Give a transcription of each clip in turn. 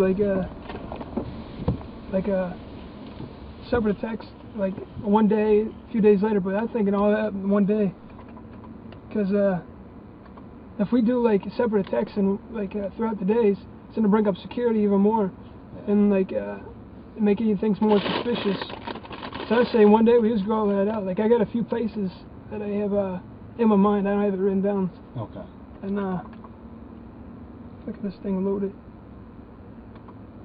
like a separate text, like one day, a few days later. But I'm thinking all that in one day, because if we do like separate texts and like throughout the days, it's gonna bring up security even more, and like making things more suspicious. So I say one day we just go all that out. Like I got a few places that I have in my mind. I don't have it written down. Okay. And look at this thing loaded.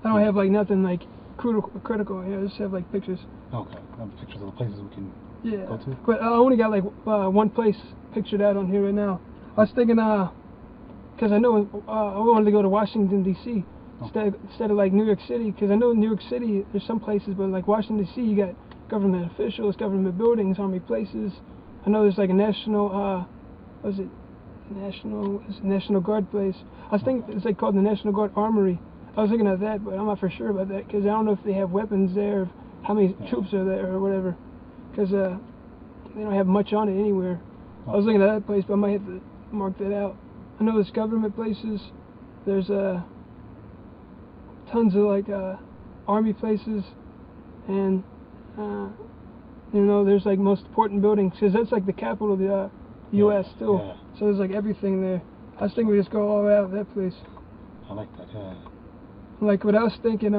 I don't have like nothing like critical. I just have like pictures. Okay. Pictures of the places we can go to. But I only got like one place pictured out on here right now. I was thinking, because I know I wanted to go to Washington D.C. Instead of like New York City, because I know in New York City there's some places, but like Washington D.C. you got government officials, government buildings, army places. I know there's like a national, National Guard place. I was thinking it's like called the National Guard Armory. I was looking at that, but I'm not for sure about that because I don't know if they have weapons there, or how many troops are there, or whatever. Because they don't have much on it anywhere. I was looking at that place, but I might have to mark that out. I know there's government places. There's tons of like army places, and you know, there's like most important buildings because that's like the capital of the U.S. too. Yeah. So there's like everything there. I was thinking we just go all the way out of that place. I like that. Yeah. Like what I was thinking,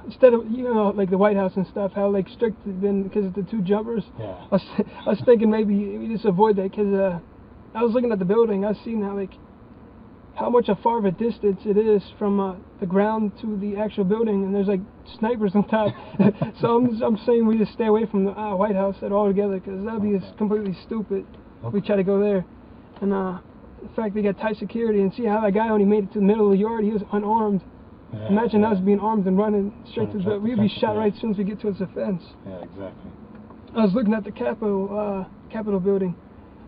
instead of, you know, like the White House and stuff, how like strict it's been because of the two jumpers. Yeah. I was thinking maybe we just avoid that because I was looking at the building. I was seeing how much a far of a distance it is from the ground to the actual building, and there's like snipers on top. So I'm saying we just stay away from the White House altogether because that'd be completely stupid if we try to go there. And in fact, they got tight security, and see how that guy only made it to the middle of the yard. He was unarmed. Yeah, Imagine us being armed and running straight to the. We'd be shot right as soon as we get to the fence. Yeah, exactly. I was looking at the Capitol building.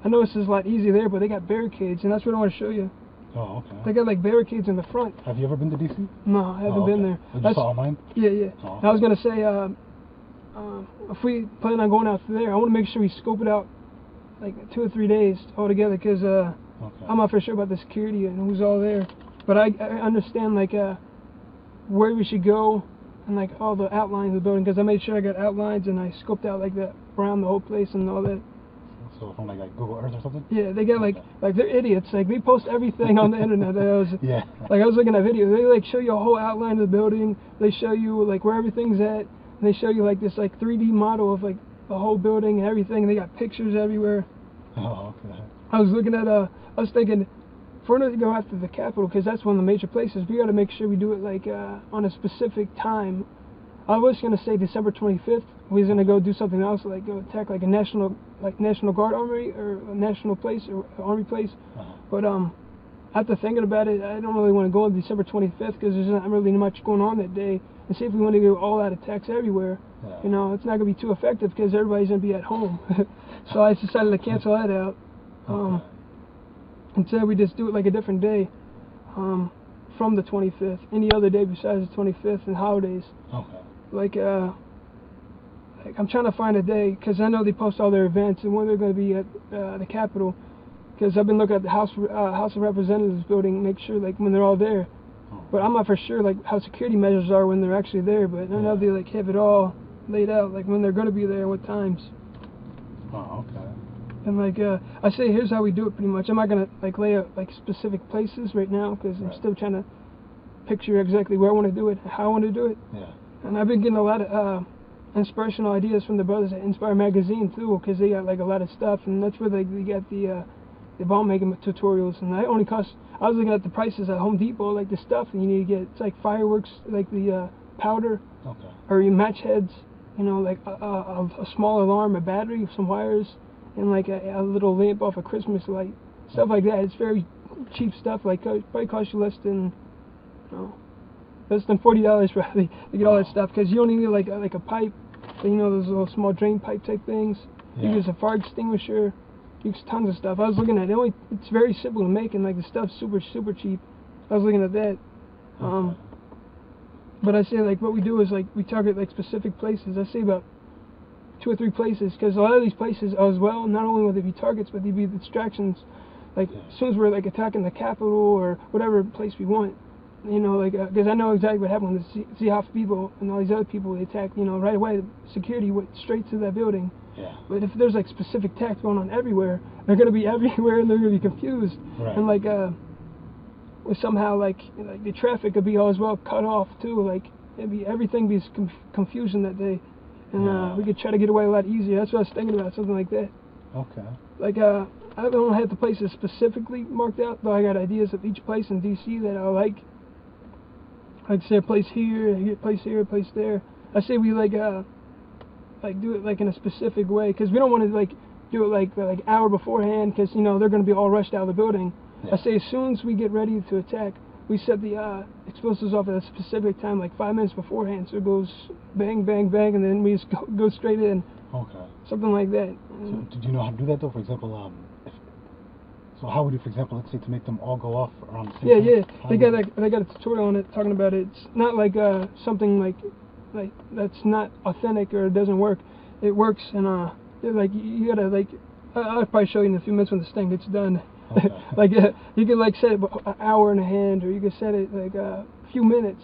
I know this is a lot easier there, but they got barricades, and that's what I want to show you. Oh, okay. They got like barricades in the front. Have you ever been to DC? No, I haven't been there. You saw online? Yeah, yeah. Oh, okay. I was gonna say, if we plan on going out there, I want to make sure we scope it out like 2 or 3 days altogether, because I'm not for sure about the security and who's all there. But I understand like where we should go and like all the outlines of the building, because I made sure I got outlines and I scoped out like that around the whole place and all that. So from like Google Earth or something? Yeah, they got like they're idiots. Like they post everything on the internet. Yeah. Like I was looking at videos. They like show you a whole outline of the building. They show you like where everything's at. And they show you like this like 3D model of like the whole building and everything. They got pictures everywhere. Oh, okay. I was looking at I was thinking, for us to go after the Capitol, because that's one of the major places, we got to make sure we do it like on a specific time. I was gonna say December 25th. We was gonna go do something else, like go attack like a National Guard armory or a national place or army place. But after thinking about it, I don't really want to go on December 25th because there's not really much going on that day. And see if we want to go all out attacks everywhere. Yeah. You know, it's not gonna be too effective because everybody's gonna be at home. So I decided to cancel that out. Instead, we just do it like a different day. From the 25th, any other day besides the 25th and holidays. Okay. Like I'm trying to find a day because I know they post all their events and when they're going to be at the Capitol. Because I've been looking at the House of Representatives building, make sure like when they're all there. But I'm not for sure like how security measures are when they're actually there. But I know they like have it all laid out, like when they're going to be there, what times. Oh, okay. And like I say, here's how we do it pretty much. I'm not gonna like lay out like specific places right now because I'm still trying to picture exactly where I want to do it, how I want to do it. Yeah. And I've been getting a lot of inspirational ideas from the brothers at Inspire Magazine too, because they got like a lot of stuff, and that's where they got the bomb making tutorials. And I was looking at the prices at Home Depot, like the stuff, and you need to get it's like fireworks, like the powder, or your match heads, you know, like a small alarm, a battery, some wires. And like a little lamp off a Christmas light, stuff like that. It's very cheap stuff. Like probably cost you less than $40 probably to get all that stuff. Because you only need like a pipe, you know, those little small drain pipe type things. You use a fire extinguisher. You use tons of stuff. I was looking at it. It's very simple to make, and like the stuff's super cheap. I was looking at that. But I say like what we do is like we target like specific places. I say about 2 or 3 places, because a lot of these places as well, not only will they be targets, but they'd be distractions. Like as soon as we're like attacking the Capitol or whatever place we want, you know, like, because I know exactly what happened with the Seahawks people and all these other people they attacked, you know, right away, security went straight to that building. Yeah. But if there's, like, specific attacks going on everywhere, they're going to be everywhere and they're going to be confused. Right. And, like, somehow, like the traffic could be all as well cut off, too. Like, everything be confusion that day. And we could try to get away a lot easier. That's what I was thinking about, something like that. Okay. Like, I don't have the places specifically marked out, but I got ideas of each place in D.C. that I like. Like, say a place here, a place here, a place there. I say we, like do it, like, in a specific way, because we don't want to, like, do it, like hour beforehand, because, you know, they're going to be all rushed out of the building. Yeah. I say as soon as we get ready to attack, we set the explosives off at a specific time, like 5 minutes beforehand, so it goes bang, bang, bang, and then we just go straight in. Okay. Something like that. So, did you know how to do that, though? For example, so how would you, for example, let's say to make them all go off around the same time? Yeah. They got a tutorial on it talking about it. It's not like something like that's not authentic or it doesn't work. It works, and like you gotta, like, I'll probably show you in a few minutes when this thing gets done. Okay. Like you can, like, set it an hour in a hand, or you can set it like a few minutes.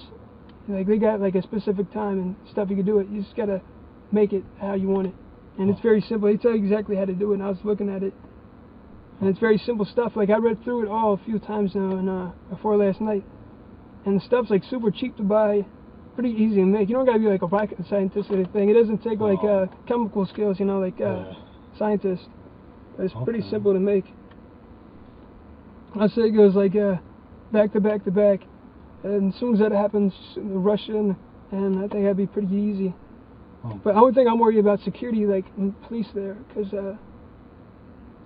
Like, they got, like, a specific time and stuff you can do it. You just gotta make it how you want it, and it's very simple. They tell you exactly how to do it. And I was looking at it, and it's very simple stuff. Like, I read through it all a few times now, and before last night, and the stuff's, like, super cheap to buy, pretty easy to make. You don't gotta be like a rocket scientist or anything. It doesn't take like chemical skills, you know, like scientists. It's pretty simple to make. I say it goes like back to back to back, and as soon as that happens, rush in, and I think that'd be pretty easy. But the only thing I'm worried about security, like police there, because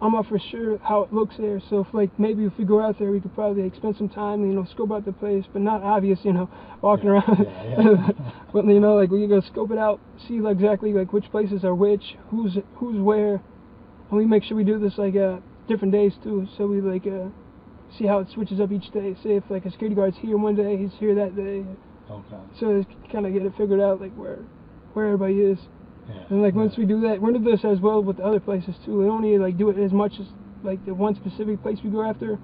I'm not for sure how it looks there. So if, like, maybe if we go out there, we could probably, like, spend some time, you know, scope out the place, but not obvious, you know, walking around. But, you know, like, we can go scope it out, see, like, exactly, like, which places are which, who's where, and we make sure we do this, like, different days too. So we, like, see how it switches up each day. Say if, like, a security guard's here one day, he's here that day. Okay. So kind of get it figured out, like, where everybody is. Yeah. And, like, once we do that, we're going to do this as well with the other places too. We don't need to, like, do it as much as, like, the one specific place we go after,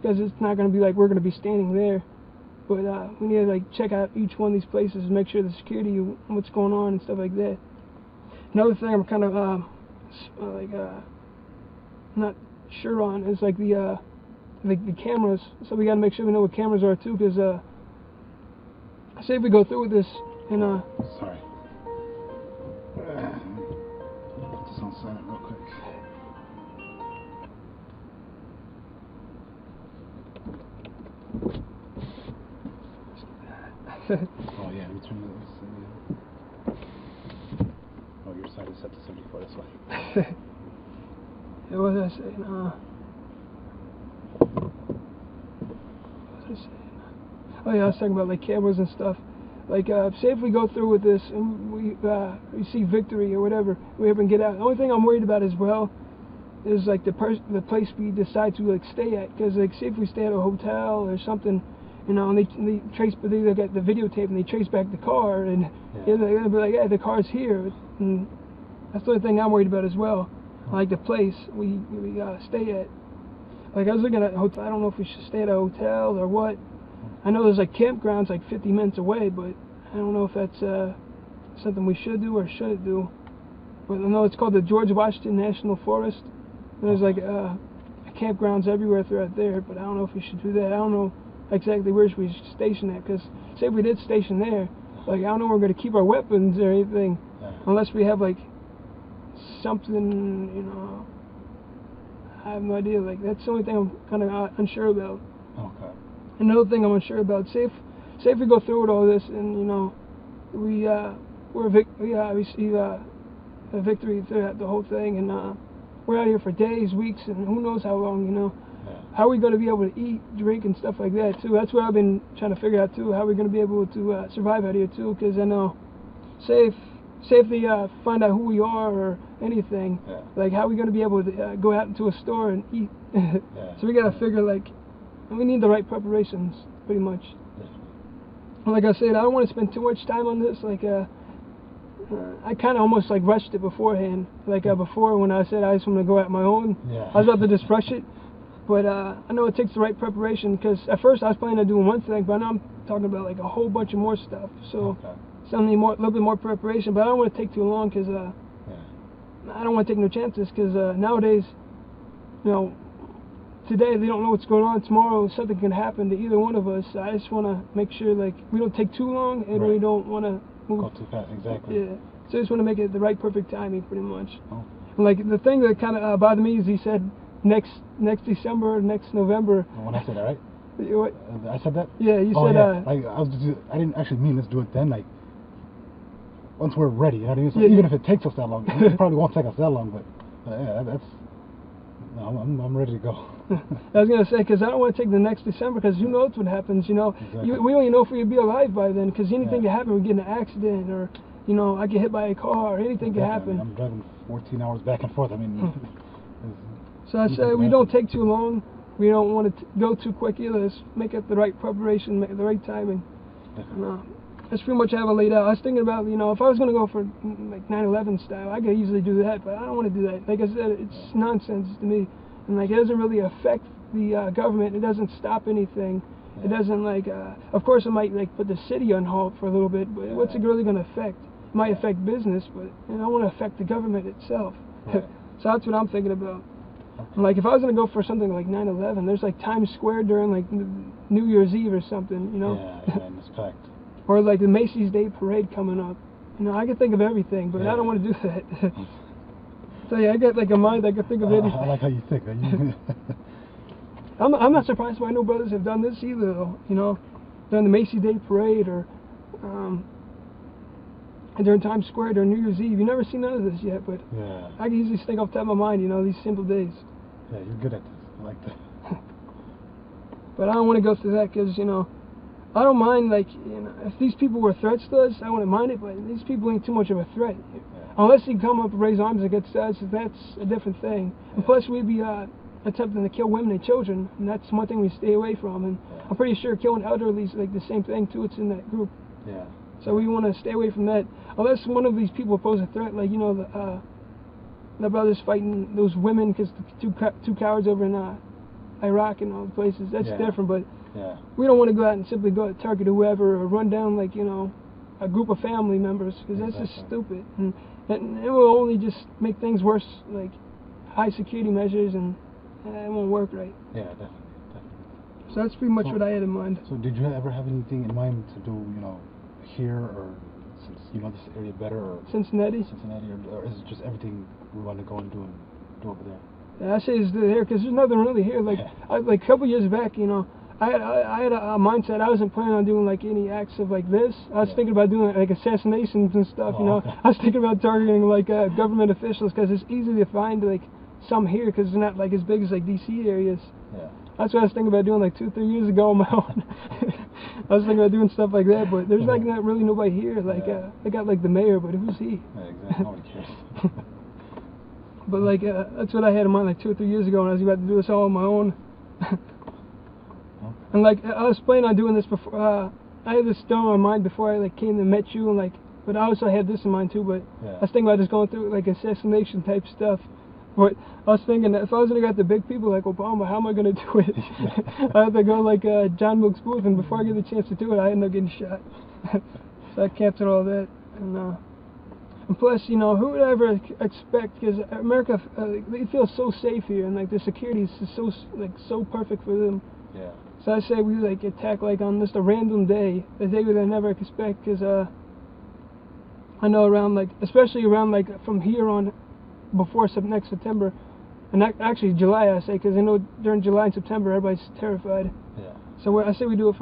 because it's not going to be like we're going to be standing there. But we need to, like, check out each one of these places and make sure the security, what's going on and stuff like that. Another thing I'm kind of not sure on is, like, the cameras. So we got to make sure we know what cameras are too, because say if we go through with this and sorry. Put this on silent real quick. Oh yeah, let me turn this. Oh, your side is set to 74. That's why. What was I saying? What was I saying? Oh yeah, I was talking about, like, cameras and stuff. Like, say if we go through with this and we see victory or whatever, we ever get out. The only thing I'm worried about as well is, like, the place we decide to, like, stay at. Because, like, say if we stay at a hotel or something, you know, and they trace, but they got the videotape and they trace back the car, and they're gonna be like, yeah, the car's here. And that's the only thing I'm worried about as well. Like, the place we stay at. Like, I was looking at a hotel. I don't know if we should stay at a hotel or what. I know there's, like, campgrounds like 50 minutes away, but I don't know if that's something we should do or shouldn't do. But I know it's called the George Washington National Forest. There's, like, campgrounds everywhere throughout there, but I don't know if we should do that. I don't know exactly where we should station that, because say if we did station there, like, I don't know where we're going to keep our weapons or anything, unless we have, like, something, you know. I have no idea. Like, that's the only thing I'm kind of unsure about. Okay. Another thing I'm unsure about, say if we go through with all this and, you know, we receive a victory throughout the whole thing, and we're out here for days, weeks, and who knows how long, you know. How are we going to be able to eat, drink, and stuff like that too? That's what I've been trying to figure out too. How are we going to be able to survive out here too? Because I know, say if they find out who we are or anything, like, how are we going to be able to go out into a store and eat? So we got to figure, like, we need the right preparations, pretty much. Like I said, I don't want to spend too much time on this. Like, I kind of almost, like, rushed it beforehand. Like, before when I said I just want to go at my own, I was about to just rush it. But I know it takes the right preparation, because at first I was planning on doing one thing, but now I'm talking about like a whole bunch of more stuff. So something more, a little bit more preparation. But I don't want to take too long, because I don't want to take no chances. Because nowadays, you know, today they don't know what's going on. Tomorrow something can happen to either one of us. I just want to make sure like we don't take too long, and we don't want to move go too fast. Exactly. Yeah. So I just want to make it the right perfect timing, pretty much. Oh. And like the thing that kind of bothered me is he said next December, next November. When I said that, right? What? I said that? Yeah, you said. Yeah. I didn't actually mean let's do it then. Like once we're ready, you know what I mean? So yeah, even if it takes us that long, it probably won't take us that long. But yeah, that's. No, I'm ready to go. I was gonna say, because I don't want to take the next December, because who knows what happens, you know. Exactly. We don't even know if we'll be alive by then, because anything can happen. We get in an accident, or you know, I get hit by a car, or anything can happen. I'm driving 14 hours back and forth. I mean. So I say we don't take too long. We don't want to go too quick either. Let's make it the right preparation, make it the right timing. That's pretty much how I laid out. I was thinking about, you know, if I was going to go for like 9/11 style, I could easily do that, but I don't want to do that. Like I said, it's nonsense to me, and like it doesn't really affect the government. It doesn't stop anything. It doesn't like. Of course, it might like put the city on halt for a little bit, but what's it really going to affect? It might affect business, but you know, I want to affect the government itself. So that's what I'm thinking about. Like if I was gonna go for something like 9/11, there's like Times Square during like New Year's Eve or something, you know. Yeah, and it's packed. Or like the Macy's Day Parade coming up. You know, I can think of everything, but I don't want to do that. So yeah, I got like a mind. I can think of anything. I like how you think. I'm not surprised why no brothers have done this either, though. You know, during the Macy's Day Parade or during Times Square during New Year's Eve. You've never seen none of this yet, but I can easily think off the top of my mind. You know, these simple days. Yeah, you're good at this. I like that. But I don't want to go through that, because you know, I don't mind, like, you know, if these people were threats to us, I wouldn't mind it, but these people ain't too much of a threat. Unless you come up and raise arms against us, that's a different thing. And plus, we'd be attempting to kill women and children, and that's one thing we stay away from. And I'm pretty sure killing elderly is like the same thing too. It's in that group. Yeah. So we want to stay away from that. Unless one of these people pose a threat, like, you know, the brothers fighting those women, because the two cowards over in Iraq and all the places. That's different, but we don't want to go out and simply go and target whoever or run down, like, you know, a group of family members, because that's just stupid. And it will only just make things worse, like high security measures, and it won't work right. Yeah, definitely. So that's pretty much what I had in mind. So did you ever have anything in mind to do, you know, here, or since you know this area better, or Cincinnati, or is it just everything we want to go and do over there? Yeah, I say it's there, because there's nothing really here. Like like a couple years back, you know, I had a mindset. I wasn't planning on doing like any acts of like this. I was thinking about doing like assassinations and stuff. You know, I was thinking about targeting like government officials, because it's easy to find like some here, because they're not like as big as like DC areas. Yeah. That's what I was thinking about doing like 2 or 3 years ago on my own. I was thinking about doing stuff like that, but there's like not really nobody here. Like they got like the mayor, but who's he? Yeah, exactly. Nobody cares. But like that's what I had in mind like 2 or 3 years ago, and I was about to do this all on my own. And like I was planning on doing this before. I had this stone in my mind before I like came and met you, and like, but I also had this in mind too. But I was thinking about just going through like assassination type stuff. But I was thinking that if I was gonna get the big people like Obama, how am I gonna do it? I have to go like John Wilkes Booth, and before I get the chance to do it, I end up getting shot. So I canceled all that. And plus, you know, who would ever expect? Because America, they feel so safe here, and like the security is so perfect for them. Yeah. So I say we like attack like on just a random day, a day that I never expect. Because I know around like, especially around like from here on, before next September, and actually July, I say, because I know during July and September everybody's terrified. Yeah. So I say we do it for